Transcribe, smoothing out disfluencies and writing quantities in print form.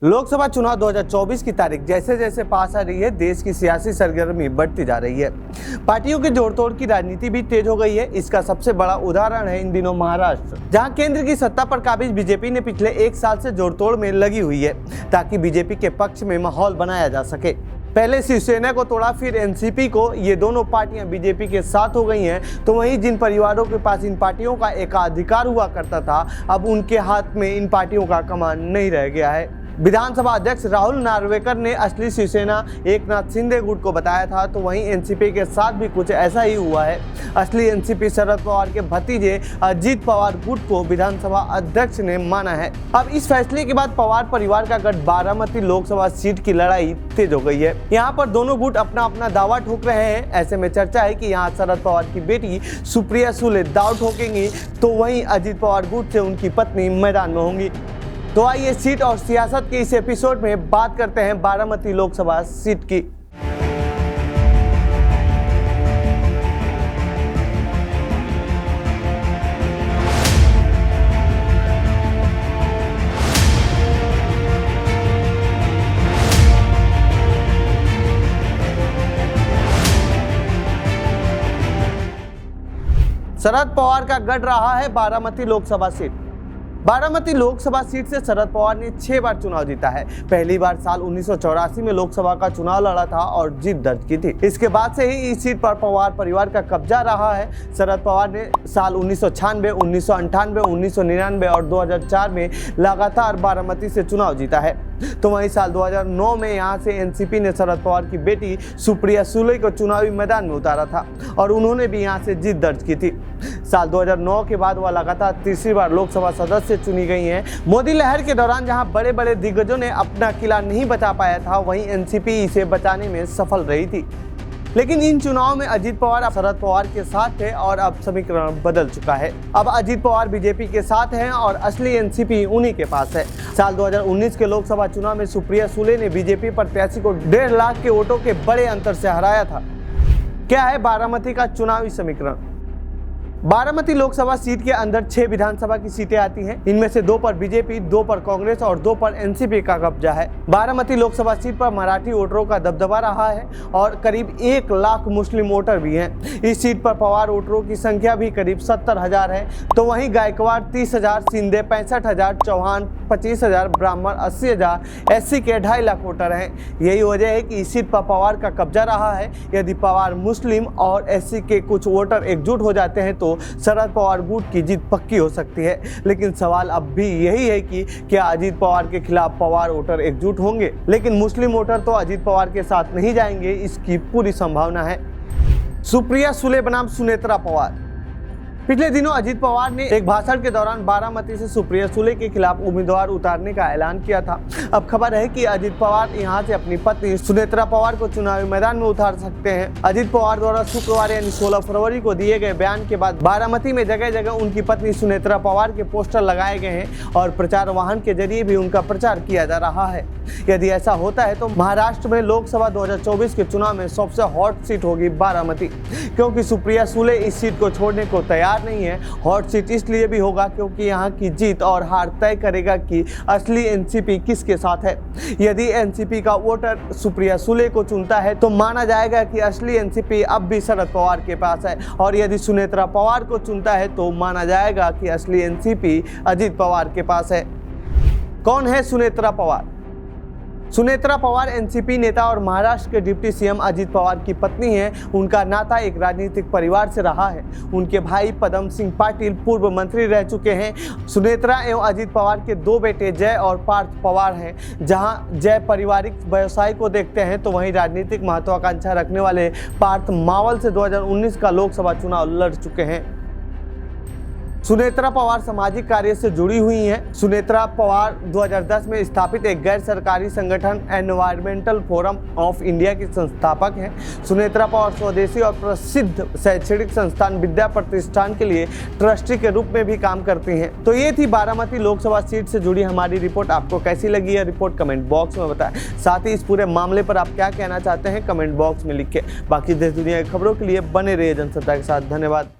लोकसभा चुनाव 2024 की तारीख जैसे जैसे पास आ रही है, देश की सियासी सरगर्मी बढ़ती जा रही है। पार्टियों के जोड़तोड़ की राजनीति भी तेज हो गई है। इसका सबसे बड़ा उदाहरण है इन दिनों महाराष्ट्र, जहां केंद्र की सत्ता पर काबिज बीजेपी ने पिछले एक साल से जोड़तोड़ में लगी हुई है ताकि बीजेपी के पक्ष में माहौल बनाया जा सके। पहले शिवसेना को तोड़ा, फिर एनसीपी को। ये दोनों पार्टियां बीजेपी के साथ हो गई हैं। तो वहीं जिन परिवारों के पास इन पार्टियों का एकाधिकार हुआ करता था, अब उनके हाथ में इन पार्टियों का कमान नहीं रह गया है। विधानसभा अध्यक्ष राहुल नार्वेकर ने असली शिवसेना एकनाथ शिंदे गुट को बताया था, तो वहीं एनसीपी के साथ भी कुछ ऐसा ही हुआ है। असली एनसीपी शरद पवार के भतीजे अजीत पवार गुट को विधानसभा अध्यक्ष ने माना है। अब इस फैसले के बाद पवार परिवार का गठ बारामती लोकसभा सीट की लड़ाई तेज हो गई है। यहाँ पर दोनों गुट अपना अपना दावा ठोक रहे हैं। ऐसे में चर्चा है कि यहाँ शरद पवार की बेटी सुप्रिया सुले दाव ठोकेंगी, तो वहीं अजीत पवार गुट से उनकी पत्नी मैदान में होंगी। तो आइए सीट और सियासत के इस एपिसोड में बात करते हैं बारामती लोकसभा सीट की। शरद पवार का गढ़ रहा है बारामती लोकसभा सीट। बारामती लोकसभा सीट से शरद पवार ने 6 बार चुनाव जीता है। पहली बार साल 1984 में लोकसभा का चुनाव लड़ा था और जीत दर्ज की थी। इसके बाद से ही इस सीट पर पवार परिवार का कब्जा रहा है। शरद पवार ने साल 1996, 1998, 1999 और 2004 में लगातार बारामती से चुनाव जीता है। तो वहीं साल 2009 में यहां से एनसीपी ने शरद पवार की बेटी सुप्रिया सुले को चुनावी मैदान में उतारा था और उन्होंने भी यहां से जीत दर्ज की थी। साल 2009 के बाद वह लगातार तीसरी बार लोकसभा सदस्य चुनी गई हैं। मोदी लहर के दौरान जहां बड़े बड़े दिग्गजों ने अपना किला नहीं बचा पाया था, वहीं एनसीपी इसे बचाने में सफल रही थी। लेकिन इन चुनाव में अजीत पवार शरद पवार के साथ थे और अब समीकरण बदल चुका है। अब अजीत पवार बीजेपी के साथ हैं और असली एनसीपी उन्हीं के पास है। साल 2019 के लोकसभा चुनाव में सुप्रिया सुले ने बीजेपी प्रत्याशी को 1.5 लाख के वोटों के बड़े अंतर से हराया था। क्या है बारामती का चुनावी समीकरण? बारामती लोकसभा सीट के अंदर 6 विधानसभा की सीटें आती हैं। इनमें से 2 पर बीजेपी, 2 पर कांग्रेस और 2 पर एनसीपी का कब्जा है। बारामती लोकसभा सीट पर मराठी वोटरों का दबदबा रहा है और करीब 1 लाख मुस्लिम वोटर भी हैं। इस सीट पर पवार वोटरों की संख्या भी करीब 70,000 है। तो वहीं गायकवाड़ 30,000, शिंदे 65,000, चौहान 25,000, ब्राह्मण 80,000, एससी के 2.5 लाख वोटर हैं। यही वजह है कि इस सीट पर पवार का कब्जा रहा है। यदि पवार मुस्लिम और एससी के कुछ वोटर एकजुट हो जाते हैं तो शरद पवार गुट की जीत पक्की हो सकती है। लेकिन सवाल अब भी यही है कि क्या अजीत पवार के खिलाफ पवार वोटर एकजुट होंगे? लेकिन मुस्लिम वोटर तो अजीत पवार के साथ नहीं जाएंगे, इसकी पूरी संभावना है। सुप्रिया सुले बनाम सुनेत्रा पवार। पिछले दिनों अजीत पवार ने एक भाषण के दौरान बारामती से सुप्रिया सुले के खिलाफ उम्मीदवार उतारने का ऐलान किया था। अब खबर है कि अजीत पवार यहां से अपनी पत्नी सुनेत्रा पवार को चुनावी मैदान में उतार सकते हैं। अजीत पवार द्वारा शुक्रवार यानी 16 फरवरी को दिए गए बयान के बाद बारामती में जगह जगह उनकी पत्नी सुनेत्रा पवार के पोस्टर लगाए गए हैं और प्रचार वाहन के जरिए भी उनका प्रचार किया जा रहा है। यदि ऐसा होता है तो महाराष्ट्र में लोकसभा 2024 के चुनाव में सबसे हॉट सीट होगी बारामती, क्योंकि सुप्रिया सुले इस सीट को छोड़ने को तैयार नहीं है। हॉट सीट इसलिए भी होगा क्योंकि यहाँ की जीत और हार तय करेगा कि असली एनसीपी किसके साथ है। यदि एनसीपी का वोटर सुप्रिया सुले को चुनता है तो माना जाएगा कि असली एनसीपी अब भी शरद पवार के पास है, और यदि सुनेत्रा पवार को चुनता है तो माना जाएगा कि असली एनसीपी अजीत पवार के पास है। कौन है सुनेत्रा पवार? सुनेत्रा पवार एनसीपी नेता और महाराष्ट्र के डिप्टी सीएम अजीत पवार की पत्नी हैं। उनका नाता एक राजनीतिक परिवार से रहा है। उनके भाई पदम सिंह पाटिल पूर्व मंत्री रह चुके हैं। सुनेत्रा एवं अजीत पवार के 2 बेटे जय और पार्थ पवार हैं। जहां जय पारिवारिक व्यवसाय को देखते हैं तो वहीं राजनीतिक महत्वाकांक्षा रखने वाले पार्थ मावल से 2019 का लोकसभा चुनाव लड़ चुके हैं। सुनेत्रा पवार सामाजिक कार्य से जुड़ी हुई हैं। सुनेत्रा पवार 2010 में स्थापित एक गैर सरकारी संगठन एनवायरमेंटल फोरम ऑफ इंडिया की संस्थापक हैं। सुनेत्रा पवार स्वदेशी और प्रसिद्ध शैक्षणिक संस्थान विद्या प्रतिष्ठान के लिए ट्रस्टी के रूप में भी काम करती हैं। तो ये थी बारामती लोकसभा सीट से जुड़ी हमारी रिपोर्ट। आपको कैसी लगी है रिपोर्ट कमेंट बॉक्स में बताएं। साथ ही इस पूरे मामले पर आप क्या कहना चाहते हैं कमेंट बॉक्स में लिखें। बाकी देश दुनिया की खबरों के लिए बने रहिए जनसत्ता के साथ। धन्यवाद।